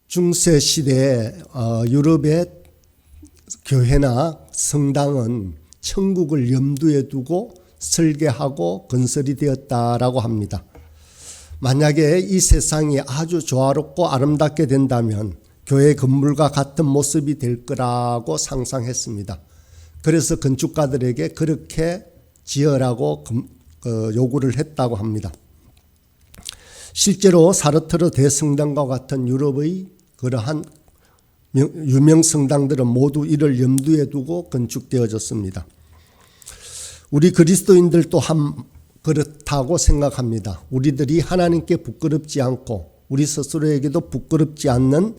중세 시대에 유럽의 교회나 성당은 천국을 염두에 두고 설계하고 건설이 되었다라고 합니다. 만약에 이 세상이 아주 조화롭고 아름답게 된다면 교회 건물과 같은 모습이 될 거라고 상상했습니다. 그래서 건축가들에게 그렇게 지으라고 요구를 했다고 합니다. 실제로 사르트르 대성당과 같은 유럽의 그러한 유명 성당들은 모두 이를 염두에 두고 건축되어졌습니다. 우리 그리스도인들 또한 그렇다고 생각합니다. 우리들이 하나님께 부끄럽지 않고 우리 스스로에게도 부끄럽지 않는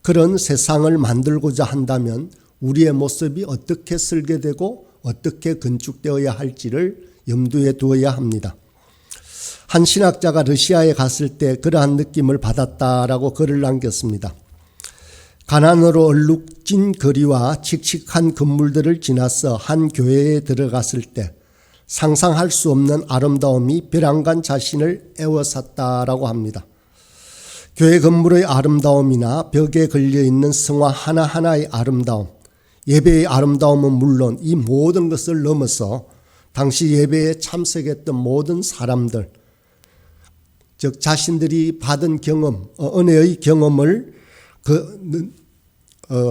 그런 세상을 만들고자 한다면 우리의 모습이 어떻게 설계되고 어떻게 건축되어야 할지를 염두에 두어야 합니다. 한 신학자가 러시아에 갔을 때 그러한 느낌을 받았다라고 글을 남겼습니다. 가난으로 얼룩진 거리와 칙칙한 건물들을 지나서 한 교회에 들어갔을 때 상상할 수 없는 아름다움이 벼랑간 자신을 에워쌌다라고 합니다. 교회 건물의 아름다움이나 벽에 걸려있는 성화 하나하나의 아름다움, 예배의 아름다움은 물론 이 모든 것을 넘어서 당시 예배에 참석했던 모든 사람들, 즉 자신들이 받은 경험, 은혜의 경험을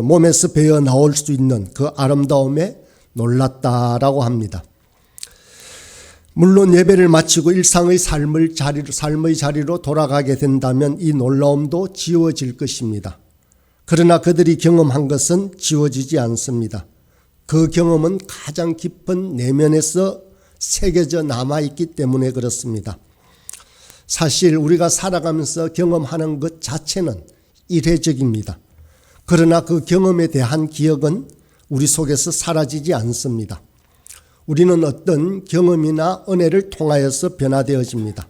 몸에서 배어 나올 수 있는 그 아름다움에 놀랐다라고 합니다. 물론 예배를 마치고 일상의 삶의 자리로 돌아가게 된다면 이 놀라움도 지워질 것입니다. 그러나 그들이 경험한 것은 지워지지 않습니다. 그 경험은 가장 깊은 내면에서 새겨져 남아있기 때문에 그렇습니다. 사실 우리가 살아가면서 경험하는 것 자체는 일회적입니다. 그러나 그 경험에 대한 기억은 우리 속에서 사라지지 않습니다. 우리는 어떤 경험이나 은혜를 통하여서 변화되어집니다.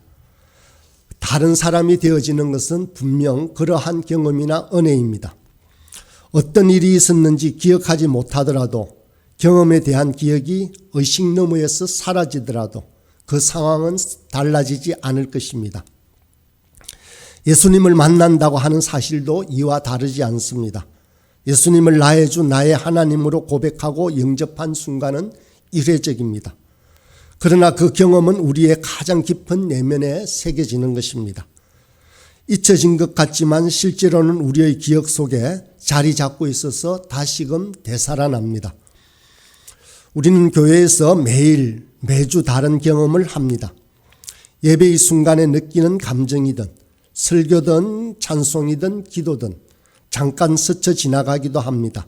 다른 사람이 되어지는 것은 분명 그러한 경험이나 은혜입니다. 어떤 일이 있었는지 기억하지 못하더라도 경험에 대한 기억이 의식 너머에서 사라지더라도 그 상황은 달라지지 않을 것입니다. 예수님을 만난다고 하는 사실도 이와 다르지 않습니다. 예수님을 나의 주, 나의 하나님으로 고백하고 영접한 순간은 일회적입니다. 그러나 그 경험은 우리의 가장 깊은 내면에 새겨지는 것입니다. 잊혀진 것 같지만 실제로는 우리의 기억 속에 자리 잡고 있어서 다시금 되살아납니다. 우리는 교회에서 매주 다른 경험을 합니다. 예배의 순간에 느끼는 감정이든 설교든 찬송이든 기도든 잠깐 스쳐 지나가기도 합니다.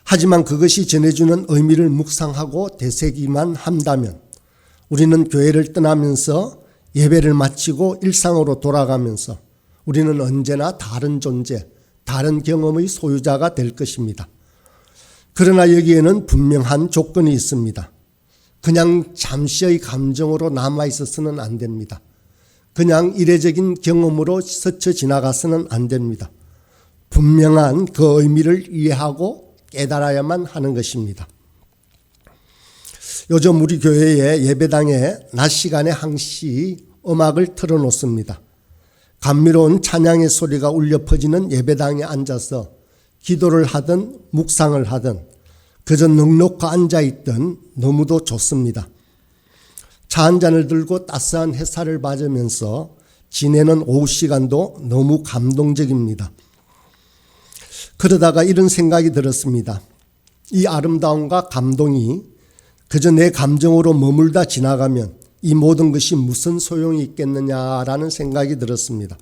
하지만 그것이 전해주는 의미를 묵상하고 되새기만 한다면 우리는 교회를 떠나면서 예배를 마치고 일상으로 돌아가면서 우리는 언제나 다른 존재, 다른 경험의 소유자가 될 것입니다. 그러나 여기에는 분명한 조건이 있습니다. 그냥 잠시의 감정으로 남아있어서는 안 됩니다. 그냥 이례적인 경험으로 스쳐 지나가서는 안 됩니다. 분명한 그 의미를 이해하고 깨달아야만 하는 것입니다. 요즘 우리 교회의 예배당에 낮 시간에 항시 음악을 틀어놓습니다. 감미로운 찬양의 소리가 울려 퍼지는 예배당에 앉아서 기도를 하든 묵상을 하든 그저 넉넉히 앉아있든 너무도 좋습니다. 차 한 잔을 들고 따스한 햇살을 맞으면서 지내는 오후 시간도 너무 감동적입니다. 그러다가 이런 생각이 들었습니다. 이 아름다움과 감동이 그저 내 감정으로 머물다 지나가면 이 모든 것이 무슨 소용이 있겠느냐라는 생각이 들었습니다.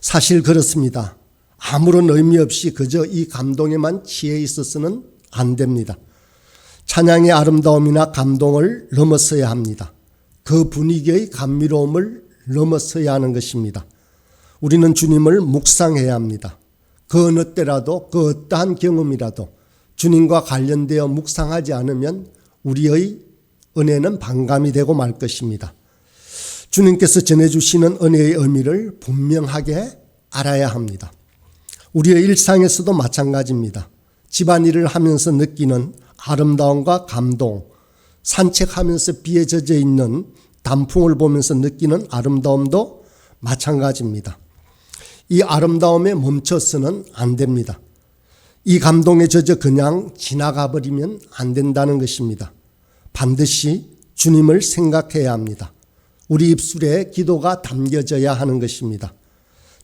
사실 그렇습니다. 아무런 의미 없이 그저 이 감동에만 취해 있어서는 안 됩니다. 찬양의 아름다움이나 감동을 넘어서야 합니다. 그 분위기의 감미로움을 넘어서야 하는 것입니다. 우리는 주님을 묵상해야 합니다. 그 어느 때라도 그 어떠한 경험이라도 주님과 관련되어 묵상하지 않으면 우리의 은혜는 반감이 되고 말 것입니다. 주님께서 전해주시는 은혜의 의미를 분명하게 알아야 합니다. 우리의 일상에서도 마찬가지입니다. 집안일을 하면서 느끼는 아름다움과 감동, 산책하면서 비에 젖어 있는 단풍을 보면서 느끼는 아름다움도 마찬가지입니다. 이 아름다움에 멈춰서는 안 됩니다. 이 감동에 젖어 그냥 지나가 버리면 안 된다는 것입니다. 반드시 주님을 생각해야 합니다. 우리 입술에 기도가 담겨져야 하는 것입니다.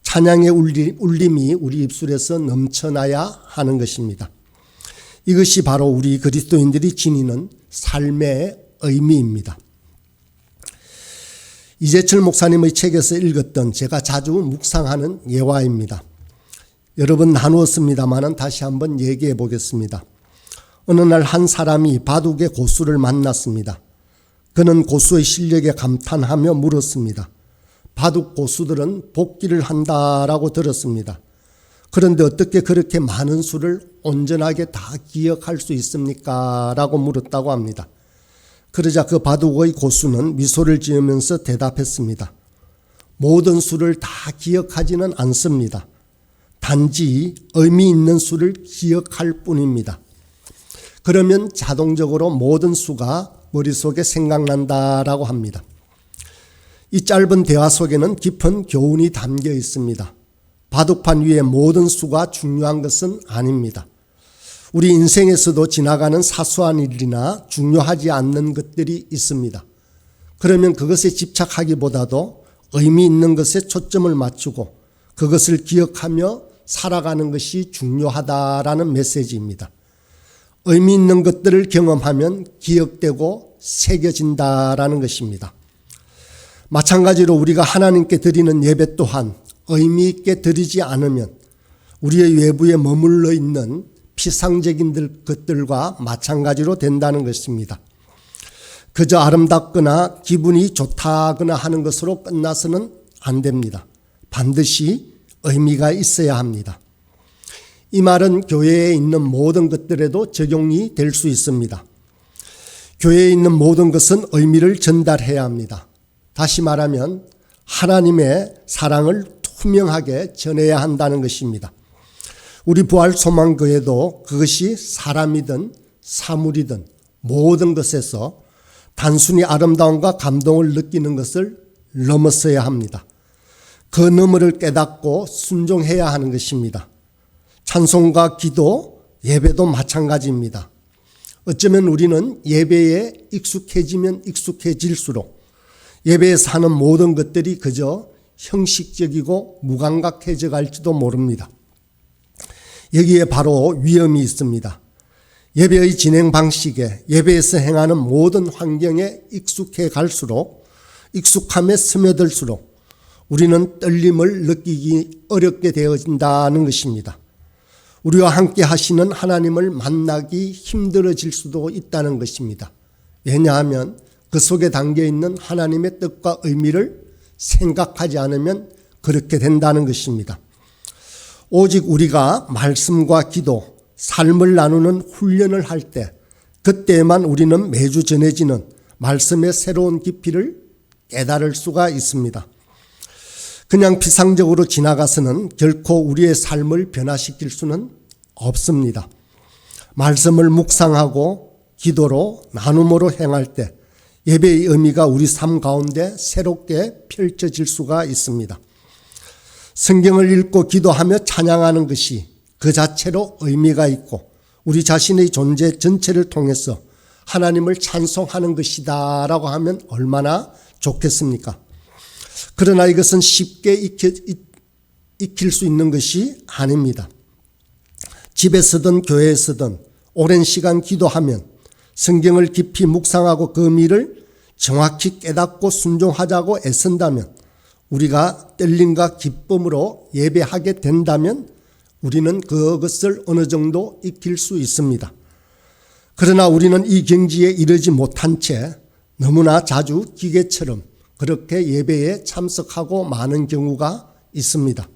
찬양의 울림이 우리 입술에서 넘쳐나야 하는 것입니다. 이것이 바로 우리 그리스도인들이 지니는 삶의 의미입니다. 이재철 목사님의 책에서 읽었던 제가 자주 묵상하는 예화입니다. 여러 번 나누었습니다만 다시 한번 얘기해 보겠습니다. 어느 날 한 사람이 바둑의 고수를 만났습니다. 그는 고수의 실력에 감탄하며 물었습니다. 바둑 고수들은 복기를 한다라고 들었습니다. 그런데 어떻게 그렇게 많은 수를 온전하게 다 기억할 수 있습니까? 라고 물었다고 합니다. 그러자 그 바둑의 고수는 미소를 지으면서 대답했습니다. 모든 수를 다 기억하지는 않습니다. 단지 의미 있는 수를 기억할 뿐입니다. 그러면 자동적으로 모든 수가 머릿속에 생각난다라고 합니다. 이 짧은 대화 속에는 깊은 교훈이 담겨 있습니다. 바둑판 위에 모든 수가 중요한 것은 아닙니다. 우리 인생에서도 지나가는 사소한 일이나 중요하지 않는 것들이 있습니다. 그러면 그것에 집착하기보다도 의미 있는 것에 초점을 맞추고 그것을 기억하며 살아가는 것이 중요하다라는 메시지입니다. 의미 있는 것들을 경험하면 기억되고 새겨진다라는 것입니다. 마찬가지로 우리가 하나님께 드리는 예배 또한 의미 있게 드리지 않으면 우리의 외부에 머물러 있는 피상적인 것들과 마찬가지로 된다는 것입니다. 그저 아름답거나 기분이 좋다거나 하는 것으로 끝나서는 안 됩니다. 반드시 의미가 있어야 합니다. 이 말은 교회에 있는 모든 것들에도 적용이 될 수 있습니다. 교회에 있는 모든 것은 의미를 전달해야 합니다. 다시 말하면 하나님의 사랑을 투명하게 전해야 한다는 것입니다. 우리 부활소망교회도 그것이 사람이든 사물이든 모든 것에서 단순히 아름다움과 감동을 느끼는 것을 넘어서야 합니다. 그 너머를 깨닫고 순종해야 하는 것입니다. 찬송과 기도, 예배도 마찬가지입니다. 어쩌면 우리는 예배에 익숙해지면 익숙해질수록 예배에서 하는 모든 것들이 그저 형식적이고 무감각해져 갈지도 모릅니다. 여기에 바로 위험이 있습니다. 예배의 진행 방식에 예배에서 행하는 모든 환경에 익숙해 갈수록 익숙함에 스며들수록 우리는 떨림을 느끼기 어렵게 되어진다는 것입니다. 우리와 함께 하시는 하나님을 만나기 힘들어질 수도 있다는 것입니다. 왜냐하면 그 속에 담겨있는 하나님의 뜻과 의미를 생각하지 않으면 그렇게 된다는 것입니다. 오직 우리가 말씀과 기도, 삶을 나누는 훈련을 할 때 그때에만 우리는 매주 전해지는 말씀의 새로운 깊이를 깨달을 수가 있습니다. 그냥 피상적으로 지나가서는 결코 우리의 삶을 변화시킬 수는 없습니다. 말씀을 묵상하고 기도로 나눔으로 행할 때 예배의 의미가 우리 삶 가운데 새롭게 펼쳐질 수가 있습니다. 성경을 읽고 기도하며 찬양하는 것이 그 자체로 의미가 있고 우리 자신의 존재 전체를 통해서 하나님을 찬송하는 것이다 라고 하면 얼마나 좋겠습니까? 그러나 이것은 쉽게 익힐 수 있는 것이 아닙니다. 집에서든 교회에서든 오랜 시간 기도하면 성경을 깊이 묵상하고 그 의미를 정확히 깨닫고 순종하자고 애쓴다면 우리가 떨림과 기쁨으로 예배하게 된다면 우리는 그것을 어느 정도 익힐 수 있습니다. 그러나 우리는 이 경지에 이르지 못한 채 너무나 자주 기계처럼 그렇게 예배에 참석하고 마는 경우가 있습니다.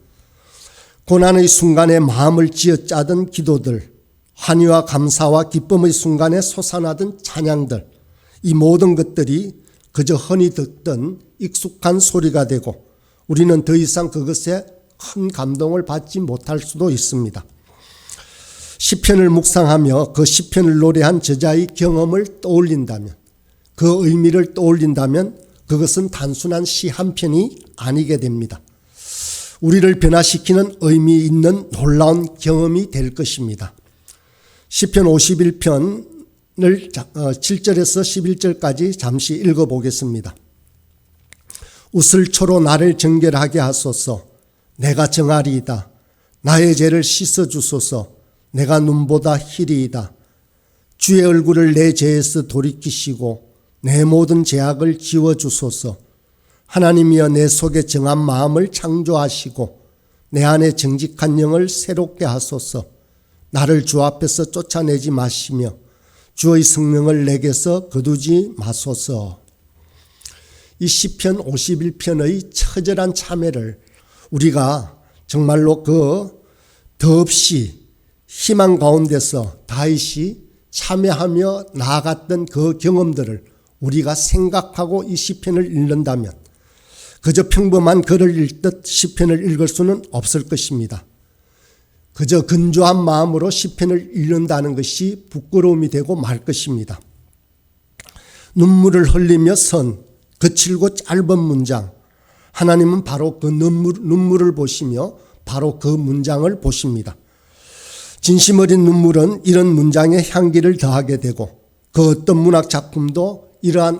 고난의 순간에 마음을 쥐어짜던 기도들, 환희와 감사와 기쁨의 순간에 솟아나던 찬양들, 이 모든 것들이 그저 흔히 듣던 익숙한 소리가 되고 우리는 더 이상 그것에 큰 감동을 받지 못할 수도 있습니다. 시편을 묵상하며 그 시편을 노래한 저자의 경험을 떠올린다면, 그 의미를 떠올린다면 그것은 단순한 시 한 편이 아니게 됩니다. 우리를 변화시키는 의미 있는 놀라운 경험이 될 것입니다. 시편 51편을 7절에서 11절까지 잠시 읽어보겠습니다. 웃을초로 나를 정결하게 하소서. 내가 정하리이다. 나의 죄를 씻어주소서. 내가 눈보다 희리이다. 주의 얼굴을 내 죄에서 돌이키시고 내 모든 죄악을 지워주소서. 하나님이여 내 속에 정한 마음을 창조하시고 내 안에 정직한 영을 새롭게 하소서. 나를 주 앞에서 쫓아내지 마시며 주의 성령을 내게서 거두지 마소서. 이 시편 51편의 처절한 참회를 우리가 정말로 그 더없이 희망 가운데서 다윗이 참회하며 나아갔던 그 경험들을 우리가 생각하고 이 시편을 읽는다면 그저 평범한 글을 읽듯 시편을 읽을 수는 없을 것입니다. 그저 건조한 마음으로 시편을 읽는다는 것이 부끄러움이 되고 말 것입니다. 눈물을 흘리며 선 거칠고 짧은 문장, 하나님은 바로 그 눈물을 보시며 바로 그 문장을 보십니다. 진심 어린 눈물은 이런 문장에 향기를 더하게 되고 그 어떤 문학 작품도 이러한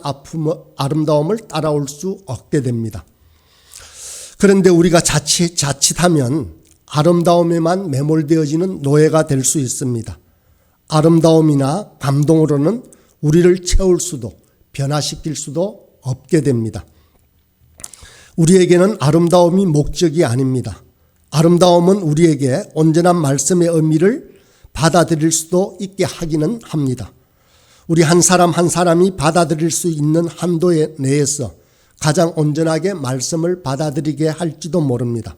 아름다움을 따라올 수 없게 됩니다. 그런데 우리가 자칫하면 아름다움에만 매몰되어지는 노예가 될 수 있습니다. 아름다움이나 감동으로는 우리를 채울 수도 변화시킬 수도 없게 됩니다. 우리에게는 아름다움이 목적이 아닙니다. 아름다움은 우리에게 온전한 말씀의 의미를 받아들일 수도 있게 하기는 합니다. 우리 한 사람 한 사람이 받아들일 수 있는 한도 내에서 가장 온전하게 말씀을 받아들이게 할지도 모릅니다.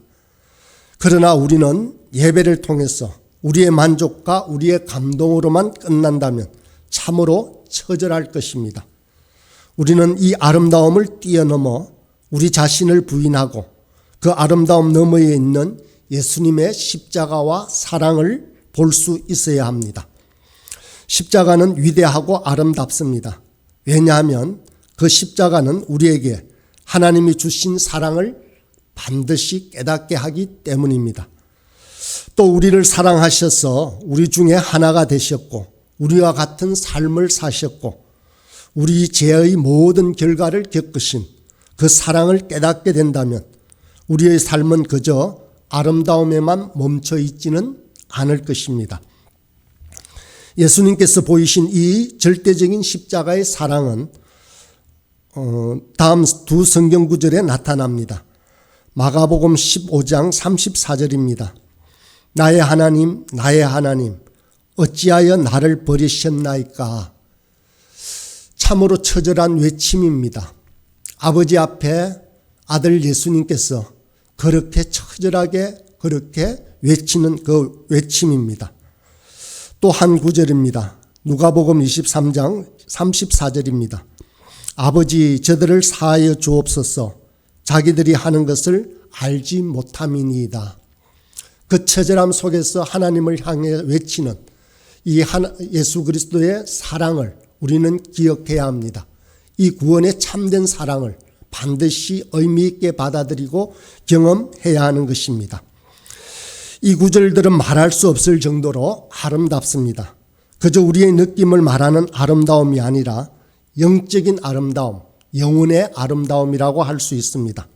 그러나 우리는 예배를 통해서 우리의 만족과 우리의 감동으로만 끝난다면 참으로 처절할 것입니다. 우리는 이 아름다움을 뛰어넘어 우리 자신을 부인하고 그 아름다움 너머에 있는 예수님의 십자가와 사랑을 볼 수 있어야 합니다. 십자가는 위대하고 아름답습니다. 왜냐하면 그 십자가는 우리에게 하나님이 주신 사랑을 반드시 깨닫게 하기 때문입니다. 또 우리를 사랑하셔서 우리 중에 하나가 되셨고 우리와 같은 삶을 사셨고 우리 죄의 모든 결과를 겪으신 그 사랑을 깨닫게 된다면 우리의 삶은 그저 아름다움에만 멈춰 있지는 않을 것입니다. 예수님께서 보이신 이 절대적인 십자가의 사랑은 다음 두 성경 구절에 나타납니다. 마가복음 15장 34절입니다. 나의 하나님, 나의 하나님, 어찌하여 나를 버리셨나이까? 참으로 처절한 외침입니다. 아버지 앞에 아들 예수님께서 그렇게 처절하게 그렇게 외치는 그 외침입니다. 또 한 구절입니다. 누가복음 23장 34절입니다. 아버지 저들을 사하여 주옵소서. 자기들이 하는 것을 알지 못함이니이다. 그 처절함 속에서 하나님을 향해 외치는 이 예수 그리스도의 사랑을 우리는 기억해야 합니다. 이 구원의 참된 사랑을 반드시 의미 있게 받아들이고 경험해야 하는 것입니다. 이 구절들은 말할 수 없을 정도로 아름답습니다. 그저 우리의 느낌을 말하는 아름다움이 아니라 영적인 아름다움, 영혼의 아름다움이라고 할 수 있습니다.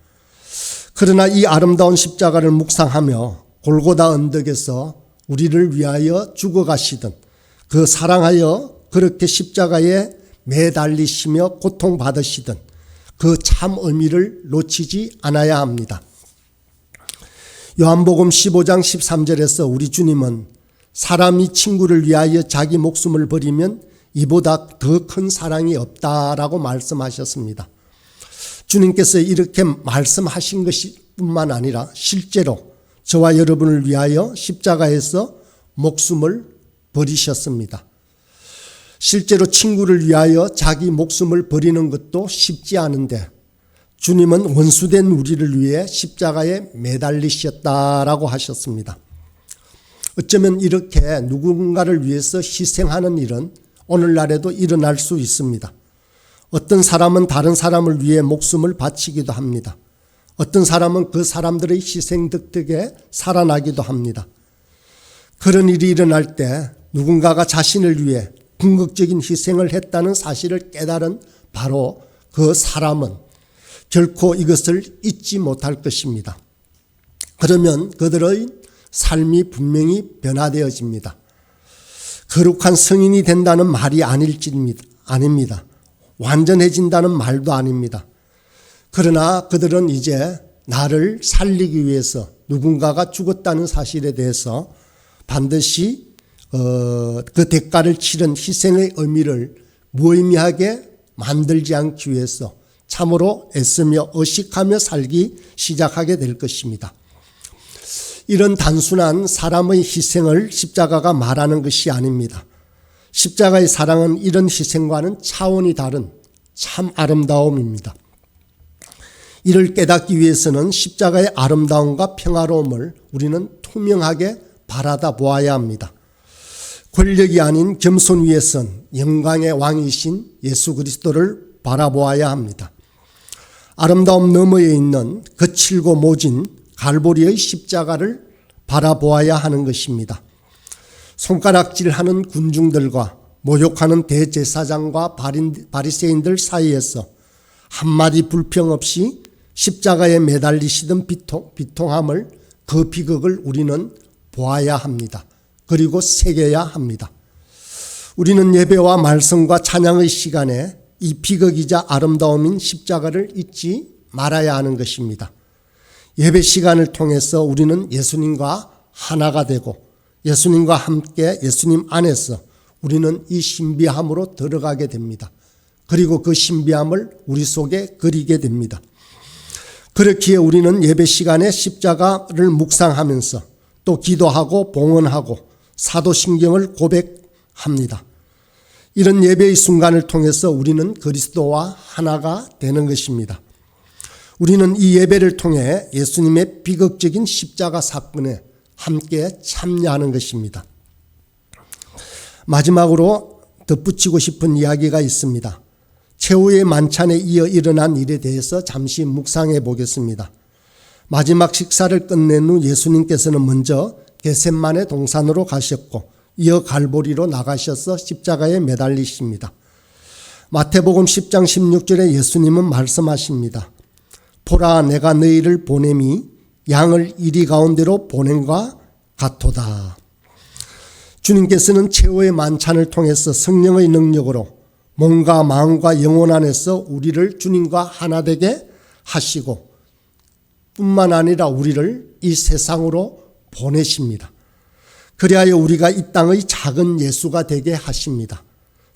그러나 이 아름다운 십자가를 묵상하며 골고다 언덕에서 우리를 위하여 죽어가시던 그 사랑하여 그렇게 십자가에 매달리시며 고통받으시던 그 참 의미를 놓치지 않아야 합니다. 요한복음 15장 13절에서 우리 주님은 사람이 친구를 위하여 자기 목숨을 버리면 이보다 더 큰 사랑이 없다라고 말씀하셨습니다. 주님께서 이렇게 말씀하신 것뿐만 아니라 실제로 저와 여러분을 위하여 십자가에서 목숨을 버리셨습니다. 실제로 친구를 위하여 자기 목숨을 버리는 것도 쉽지 않은데 주님은 원수된 우리를 위해 십자가에 매달리셨다라고 하셨습니다. 어쩌면 이렇게 누군가를 위해서 희생하는 일은 오늘날에도 일어날 수 있습니다. 어떤 사람은 다른 사람을 위해 목숨을 바치기도 합니다. 어떤 사람은 그 사람들의 희생 덕택에 살아나기도 합니다. 그런 일이 일어날 때 누군가가 자신을 위해 궁극적인 희생을 했다는 사실을 깨달은 바로 그 사람은 결코 이것을 잊지 못할 것입니다. 그러면 그들의 삶이 분명히 변화되어집니다. 거룩한 성인이 된다는 말이 아닙니다. 완전해진다는 말도 아닙니다. 그러나 그들은 이제 나를 살리기 위해서 누군가가 죽었다는 사실에 대해서 반드시 그 대가를 치른 희생의 의미를 무의미하게 만들지 않기 위해서 참으로 애쓰며 의식하며 살기 시작하게 될 것입니다. 이런 단순한 사람의 희생을 십자가가 말하는 것이 아닙니다. 십자가의 사랑은 이런 희생과는 차원이 다른 참 아름다움입니다. 이를 깨닫기 위해서는 십자가의 아름다움과 평화로움을 우리는 투명하게 바라다 보아야 합니다. 권력이 아닌 겸손 위에 선 영광의 왕이신 예수 그리스도를 바라보아야 합니다. 아름다움 너머에 있는 거칠고 모진 갈보리의 십자가를 바라보아야 하는 것입니다. 손가락질하는 군중들과 모욕하는 대제사장과 바리새인들 사이에서 한마디 불평 없이 십자가에 매달리시던 비통함을 그 비극을 우리는 보아야 합니다. 그리고 새겨야 합니다. 우리는 예배와 말씀과 찬양의 시간에 이 비극이자 아름다움인 십자가를 잊지 말아야 하는 것입니다. 예배 시간을 통해서 우리는 예수님과 하나가 되고 예수님과 함께 예수님 안에서 우리는 이 신비함으로 들어가게 됩니다. 그리고 그 신비함을 우리 속에 그리게 됩니다. 그렇기에 우리는 예배 시간에 십자가를 묵상하면서 또 기도하고 봉헌하고 사도신경을 고백합니다. 이런 예배의 순간을 통해서 우리는 그리스도와 하나가 되는 것입니다. 우리는 이 예배를 통해 예수님의 비극적인 십자가 사건에 함께 참여하는 것입니다. 마지막으로 덧붙이고 싶은 이야기가 있습니다. 최후의 만찬에 이어 일어난 일에 대해서 잠시 묵상해 보겠습니다. 마지막 식사를 끝낸 후 예수님께서는 먼저 겟셋마네 동산으로 가셨고 이어 갈보리로 나가셔서 십자가에 매달리십니다. 마태복음 10장 16절에 예수님은 말씀하십니다. 보라, 내가 너희를 보냄이 양을 이리 가운데로 보낸과 같도다. 주님께서는 최후의 만찬을 통해서 성령의 능력으로 몸과 마음과 영혼 안에서 우리를 주님과 하나 되게 하시고 뿐만 아니라 우리를 이 세상으로 보내십니다. 그리하여 우리가 이 땅의 작은 예수가 되게 하십니다.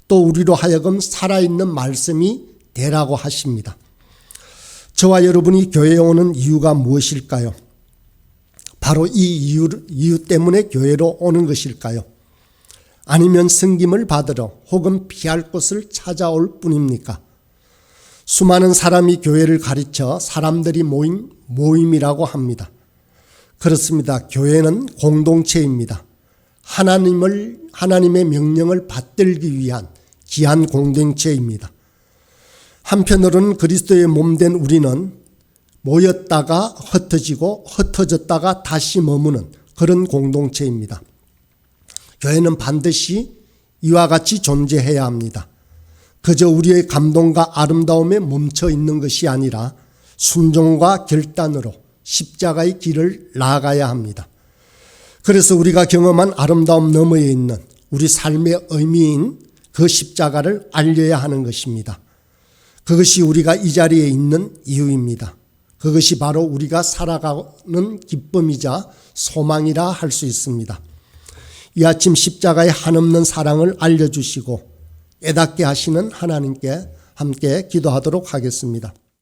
또 우리로 하여금 살아있는 말씀이 되라고 하십니다. 저와 여러분이 교회에 오는 이유가 무엇일까요? 바로 이 이유 때문에 교회로 오는 것일까요? 아니면 섬김을 받으러 혹은 피할 곳을 찾아올 뿐입니까? 수많은 사람이 교회를 가르쳐 사람들이 모인 모임이라고 합니다. 그렇습니다. 교회는 공동체입니다. 하나님의 명령을 받들기 위한 귀한 공동체입니다. 한편으로는 그리스도의 몸된 우리는 모였다가 흩어지고 흩어졌다가 다시 머무는 그런 공동체입니다. 교회는 반드시 이와 같이 존재해야 합니다. 그저 우리의 감동과 아름다움에 멈춰 있는 것이 아니라 순종과 결단으로 십자가의 길을 나아가야 합니다. 그래서 우리가 경험한 아름다움 너머에 있는 우리 삶의 의미인 그 십자가를 알려야 하는 것입니다. 그것이 우리가 이 자리에 있는 이유입니다. 그것이 바로 우리가 살아가는 기쁨이자 소망이라 할 수 있습니다. 이 아침 십자가의 한없는 사랑을 알려주시고 깨닫게 하시는 하나님께 함께 기도하도록 하겠습니다.